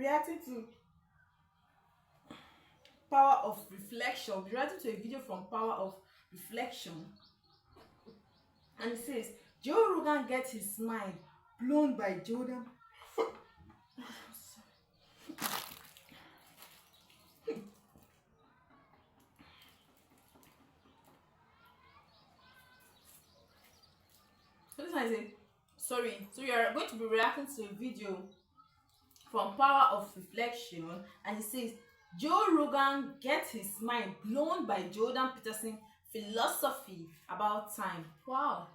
reacting to Power of Reflection. We'll be reacting to a video from Power of Reflection. And it says, Joe Rogan gets his mind blown by Jordan. So this one is sorry. So we are going to be reacting to a video from Power of Reflection, and it says Joe Rogan gets his mind blown by Jordan Peterson Philosophy about time. Wow.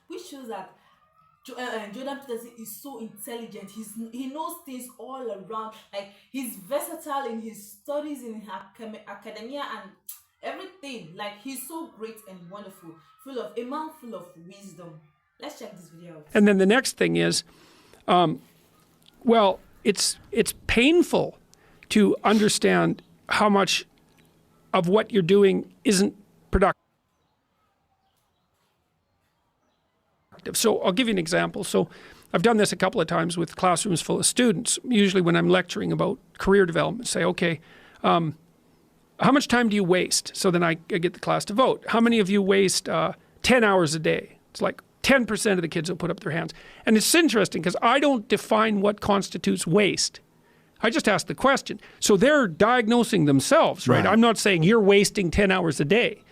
Which shows that Jordan Peterson is so intelligent. He knows things all around. Like, he's versatile in his studies, in academia and everything. Like, he's so great and wonderful, a man full of wisdom. Let's check this video out. And then the next thing is, well, it's painful to understand how much of what you're doing isn't productive. So I'll give you an example. So I've done this a couple of times with classrooms full of students. Usually when I'm lecturing about career development, say, okay, how much time do you waste? So then I get the class to vote. How many of you waste 10 hours a day? It's like 10% of the kids will put up their hands. And it's interesting because I don't define what constitutes waste. I just ask the question. So they're diagnosing themselves, right? I'm not saying you're wasting 10 hours a day.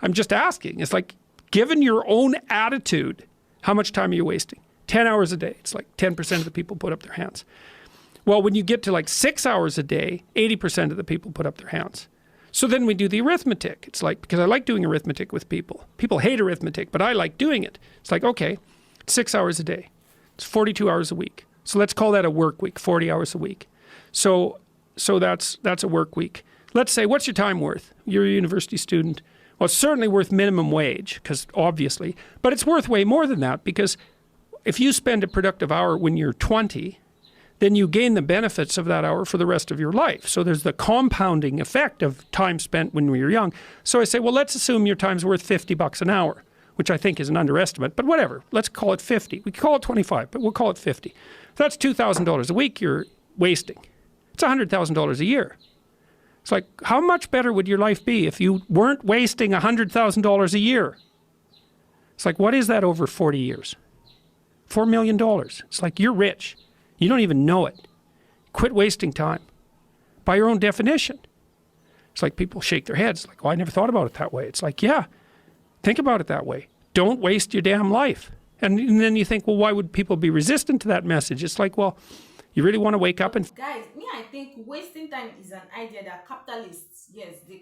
I'm just asking. It's like, given your own attitude, how much time are you wasting? 10 hours a day. It's like 10% of the people put up their hands. Well, when you get to like 6 hours a day, 80% of the people put up their hands. So then we do the arithmetic. It's like, because I like doing arithmetic with people. People hate arithmetic, but I like doing it. It's like, okay, 6 hours a day. It's 42 hours a week. So let's call that a work week, 40 hours a week. So that's a work week. Let's say, what's your time worth? You're a university student. Well, it's certainly worth minimum wage, because obviously, but it's worth way more than that, because if you spend a productive hour when you're 20, then you gain the benefits of that hour for the rest of your life. So there's the compounding effect of time spent when we were young. So I say, well, let's assume your time's worth $50 an hour, which I think is an underestimate, but whatever. Let's call it 50. We could call it 25, but we'll call it 50. That's $2,000 a week you're wasting. It's $100,000 a year. It's like, how much better would your life be if you weren't wasting $100,000 a year? It's like, what is that over 40 years? $4 million. It's like, you're rich. You don't even know it. Quit wasting time. By your own definition. It's like people shake their heads. Like, well, I never thought about it that way. It's like, yeah, think about it that way. Don't waste your damn life. And then you think, well, why would people be resistant to that message? It's like, well, you really want to wake up and... Guys, me, I think wasting time is an idea that capitalists, yes, the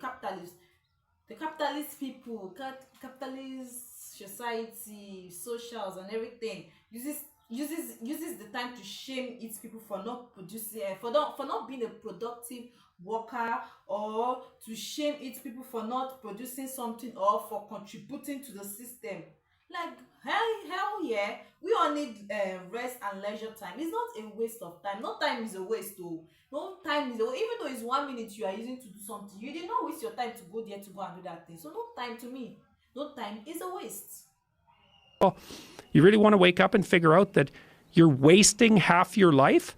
capitalist people, capitalist society, socials and everything, uses the time to shame its people for not producing, for not being a productive worker, or to shame its people for not producing something or for contributing to the system. Like, hell yeah, we all need rest and leisure time. It's not a waste of time. No time is a waste though. No time is a waste. Even though it's 1 minute you are using to do something, you did not waste your time to go there to go and do that thing. So no time, to me, no time is a waste. Well, you really want to wake up and figure out that you're wasting half your life?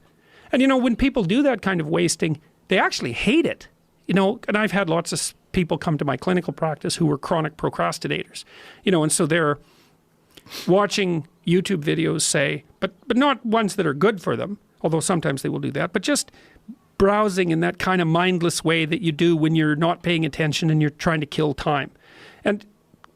And you know, when people do that kind of wasting, they actually hate it. You know, and I've had lots of people come to my clinical practice who were chronic procrastinators. You know, and so they're watching YouTube videos, say, but not ones that are good for them, although sometimes they will do that, but just browsing in that kind of mindless way that you do when you're not paying attention and you're trying to kill time. And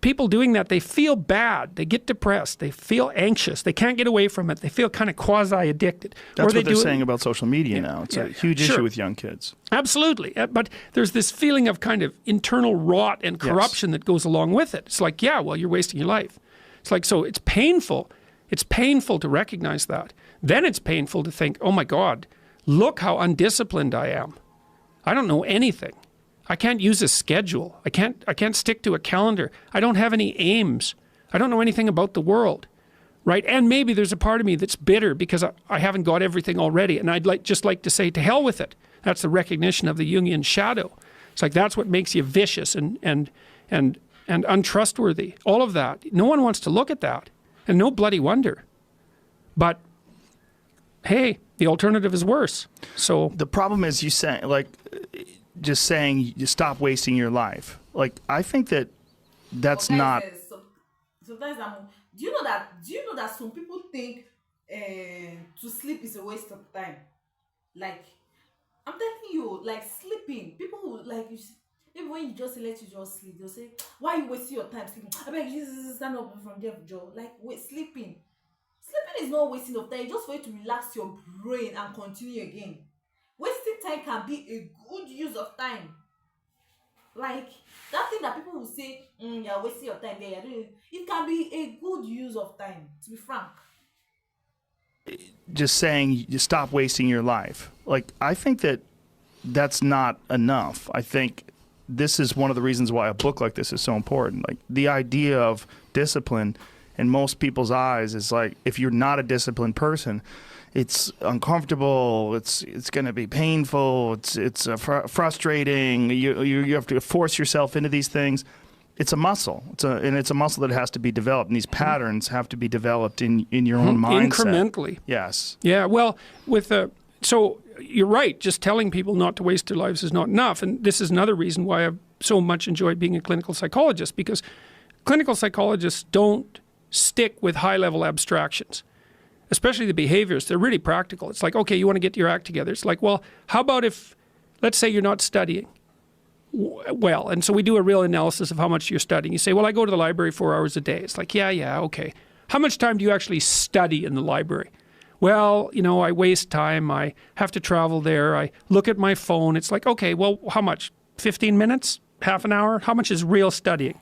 people doing that, they feel bad, they get depressed, they feel anxious, they can't get away from it, they feel kind of quasi-addicted. That's what they're saying about social media now. It's a huge issue with young kids. Absolutely. But there's this feeling of kind of internal rot and corruption that goes along with it. It's like, yeah, well, you're wasting your life. It's like, so it's painful. It's painful to recognize that. Then it's painful to think, oh my God, look how undisciplined I am. I don't know anything. I can't use a schedule. I can't stick to a calendar. I don't have any aims. I don't know anything about the world, right? And maybe there's a part of me that's bitter because I haven't got everything already. And I'd just like to say, to hell with it. That's the recognition of the Jungian shadow. It's like, that's what makes you vicious and untrustworthy. All of that. No one wants to look at that. And no bloody wonder. But hey, The alternative is worse. So the problem is just saying you stop wasting your life. Like, I think that's not. Sometimes do you know that some people think to sleep is a waste of time? Like, I'm telling you, like sleeping, people who like you. Even when you just let you just sleep, they'll say, "Why are you wasting your time sleeping? I beg you, stand up from there, Joe." Like, wait, sleeping. Sleeping is not wasting of time. It's just for you to relax your brain and continue again. Wasting time can be a good use of time. Like that thing that people will say, you're wasting your time there, you're doing it can be a good use of time, to be frank. Just saying you stop wasting your life. Like, I think that's not enough. I think this is one of the reasons why a book like this is so important. Like, the idea of discipline in most people's eyes is like, if you're not a disciplined person, it's uncomfortable. It's going to be painful. It's frustrating. You have to force yourself into these things. It's a muscle. It's a muscle that has to be developed. And these patterns have to be developed in your own mindset. Incrementally. Yes. Yeah. Well, so you're right. Just telling people not to waste their lives is not enough. And this is another reason why I've so much enjoyed being a clinical psychologist, because clinical psychologists don't stick with high-level abstractions, especially the behaviors. They're really practical. It's like, okay, you want to get your act together. It's like, well, how about if, let's say you're not studying well, and so we do a real analysis of how much you're studying. You say, well, I go to the library 4 hours a day. It's like, yeah, okay. How much time do you actually study in the library? Well, I waste time. I have to travel there. I look at my phone. It's like, okay, well, how much? 15 minutes? Half an hour? How much is real studying?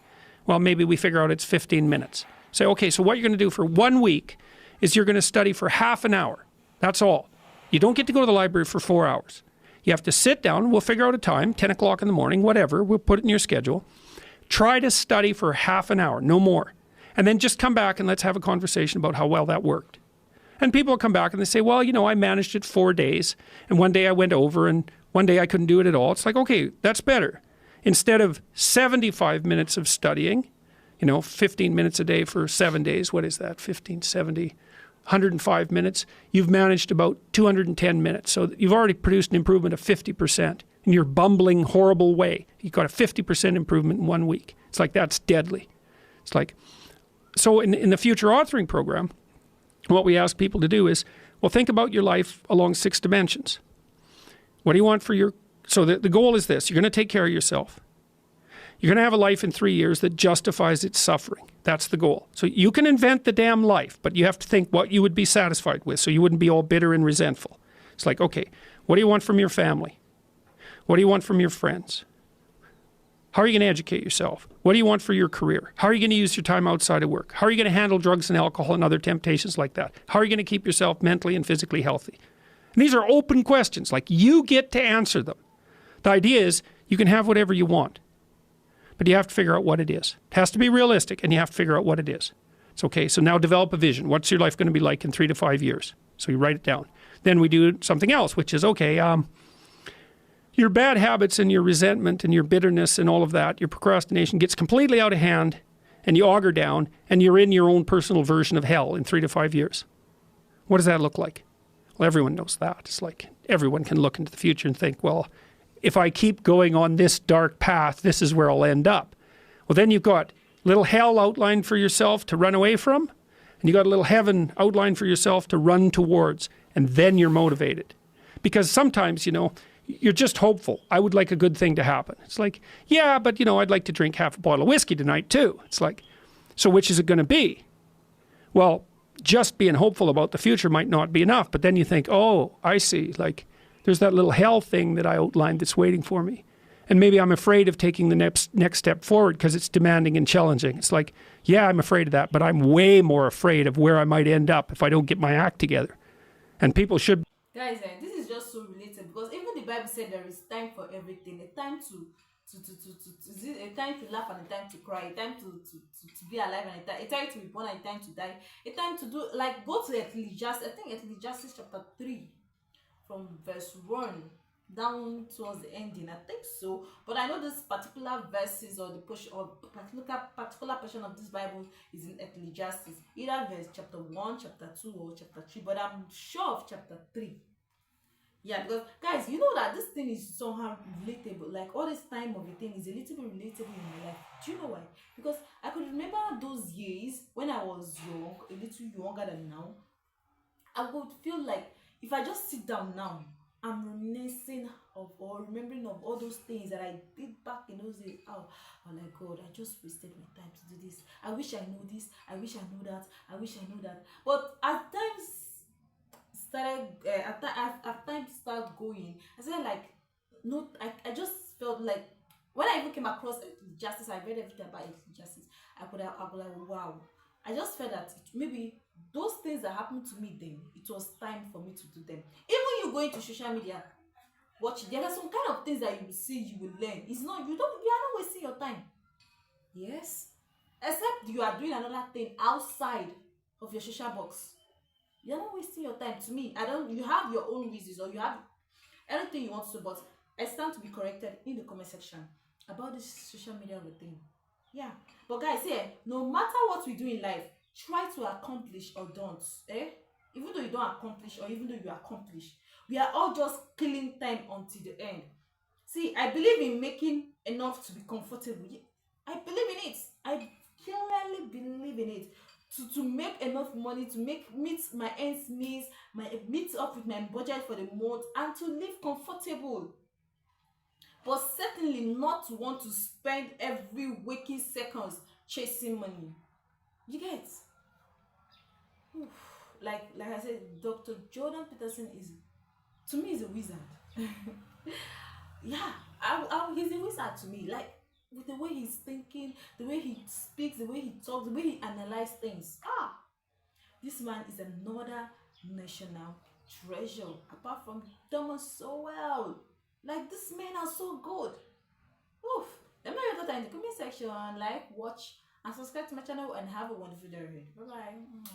Well, maybe we figure out it's 15 minutes. Say, okay, so what you're going to do for 1 week is you're going to study for half an hour. That's all. You don't get to go to the library for 4 hours. You have to sit down. We'll figure out a time, 10 o'clock in the morning, whatever. We'll put it in your schedule. Try to study for half an hour, no more. And then just come back and let's have a conversation about how well that worked. And people will come back and they say, well, I managed it 4 days. And one day I went over and one day I couldn't do it at all. It's like, okay, that's better. Instead of 75 minutes of studying, 15 minutes a day for 7 days. What is that? 15, 70, 105 minutes. You've managed about 210 minutes. So you've already produced an improvement of 50% in your bumbling, horrible way. You've got a 50% improvement in 1 week. It's like, that's deadly. It's like, so in the future authoring program, what we ask people to do is, well, think about your life along 6 dimensions. What do you want for your, so the goal is this, you're going to take care of yourself. You're going to have a life in 3 years that justifies its suffering. That's the goal. So you can invent the damn life, but you have to think what you would be satisfied with so you wouldn't be all bitter and resentful. It's like, okay, what do you want from your family? What do you want from your friends? How are you going to educate yourself? What do you want for your career? How are you going to use your time outside of work? How are you going to handle drugs and alcohol and other temptations like that? How are you going to keep yourself mentally and physically healthy? And these are open questions. Like, you get to answer them. The idea is you can have whatever you want, but you have to figure out what it is. It has to be realistic, and you have to figure out what it is. It's okay. So now develop a vision. What's your life going to be like in 3 to 5 years? So you write it down. Then we do something else, which is, okay, your bad habits and your resentment and your bitterness and all of that, your procrastination gets completely out of hand, and you auger down, and you're in your own personal version of hell in 3 to 5 years. What does that look like? Well, everyone knows that. It's like everyone can look into the future and think, well, if I keep going on this dark path, this is where I'll end up. Well, then you've got little hell outlined for yourself to run away from, and you got a little heaven outlined for yourself to run towards, and then you're motivated. Because sometimes, you're just hopeful. I would like a good thing to happen. It's like, yeah, but I'd like to drink half a bottle of whiskey tonight too. It's like, so which is it going to be? Well, just being hopeful about the future might not be enough. But then you think, oh, I see. Like, there's that little hell thing that I outlined that's waiting for me. And maybe I'm afraid of taking the next step forward because it's demanding and challenging. It's like, yeah, I'm afraid of that, but I'm way more afraid of where I might end up if I don't get my act together. And people should. Guys, this is just so related because even the Bible said there is time for everything. A time to a time to laugh and a time to cry, a time to be alive and a time to be born and a time to die, a time to do, like, go to Ecclesiastes. I think Ecclesiastes chapter 3 from verse 1. down towards the ending. I think so, but I know this particular verses or the portion or particular portion of this Bible is in Ecclesiastes, either verse chapter 1, chapter 2, or chapter 3. But I'm sure of chapter 3. Yeah, because guys, you know that this thing is somehow relatable. Like all this time of a thing is a little bit relatable in my life. Do you know why? Because I could remember those years when I was young, a little younger than now. I would feel like if I just sit down now, I'm reminiscing of or remembering of all those things that I did back in those days. Oh my God, I just wasted my time to do this. I wish I knew this. I wish I knew that. I wish I knew that. But as times started, as time started going, I said like, no, I just felt like when I even came across justice, I read everything about justice. I could have like, wow. I just felt that maybe those things that happened to me then, it was time for me to do them. Even you going to social media, watch, there are some kind of things that you will see, you will learn. It's not, you are not wasting your time. Yes. Except you are doing another thing outside of your social box. You're not wasting your time. To me, you have your own reasons or you have anything you want to, but I stand to be corrected in the comment section about this social media thing. Yeah, but guys, no matter what we do in life, try to accomplish or don't, even though you don't accomplish or even though you accomplish, we are all just killing time until the end. See, I believe in making enough to be comfortable. I believe in it. I clearly believe in it. To make enough money to meet my ends meet up with my budget for the month and to live comfortable, but certainly not to want to spend every waking seconds chasing money. You get? Oof. Like I said, Dr. Jordan Peterson to me is a wizard. Yeah, he's a wizard to me. Like with the way he's thinking, the way he speaks, the way he talks, the way he analyzes things. This man is another national treasure. Apart from Thomas so well, like this men are so good. Oof. Let me know your thoughts in the comment section. Like, watch, and subscribe to my channel and have a wonderful day ahead. Bye bye.